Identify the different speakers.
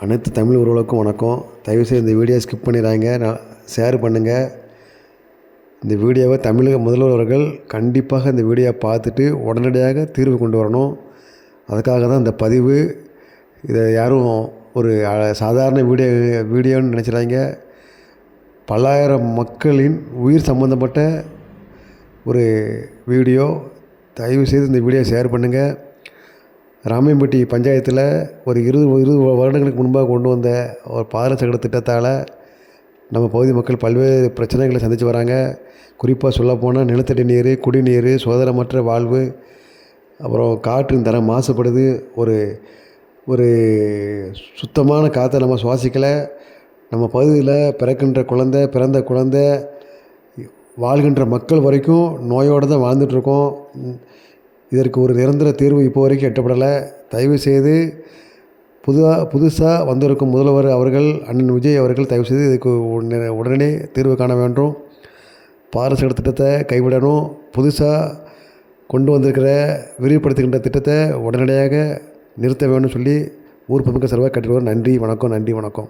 Speaker 1: அனைத்து தமிழ் உறவுகளுக்கும் வணக்கம். தயவுசெய்து இந்த வீடியோ ஸ்கிப் பண்ணிடுறாங்க, ஷேர் பண்ணுங்கள். இந்த வீடியோவை தமிழக முதல்வர் அவர்கள் கண்டிப்பாக இந்த வீடியோவை பார்த்துட்டு உடனடியாக தீர்வு கொண்டு வரணும். அதுக்காக தான் இந்த பதிவு. இதை யாரும் ஒரு சாதாரண வீடியோன்னு நினச்சிடாங்க. பல்லாயிரம் மக்களின் உயிர் சம்மந்தப்பட்ட ஒரு வீடியோ. தயவுசெய்து இந்த வீடியோவை ஷேர் பண்ணுங்கள். ராமையன்பட்டி பஞ்சாயத்தில் ஒரு 20 வருடங்களுக்கு முன்பாக கொண்டு வந்த ஒரு பாதாள சாக்கடை திட்டத்தால் நம்ம பகுதி மக்கள் பல்வேறு பிரச்சனைகளை சந்தித்து வராங்க. குறிப்பாக சொல்லப்போனால் நிலத்தடி நீர், குடிநீர், சுகாதாரமற்ற வாழ்வு, அப்புறம் காற்றின் தரம் மாசுபடுது. ஒரு சுத்தமான காற்றை நம்ம சுவாசிக்கலை. நம்ம பகுதியில் பிறந்த குழந்தை வாழ்கின்ற மக்கள் வரைக்கும் நோயோடு தான் வாழ்ந்துட்டுருக்கோம். இதற்கு ஒரு நிரந்தர தீர்வு இப்போ வரைக்கும் எட்டப்படலை. தயவுசெய்து புதுசாக வந்திருக்கும் முதல்வர் அவர்கள், அண்ணன் விஜய் அவர்கள் தயவுசெய்து இதுக்கு உடனே தீர்வு காண வேண்டும். பாதாள சாக்கடை திட்டத்தை கைவிடணும். புதுசாக கொண்டு வந்திருக்கிற விரிவுபடுத்துகின்ற திட்டத்தை உடனடியாக நிறுத்த வேணும்னு சொல்லி ஊர் பொதுமக்கள் சார்பாக கேட்டுக்கொள்கிறோம். நன்றி வணக்கம்.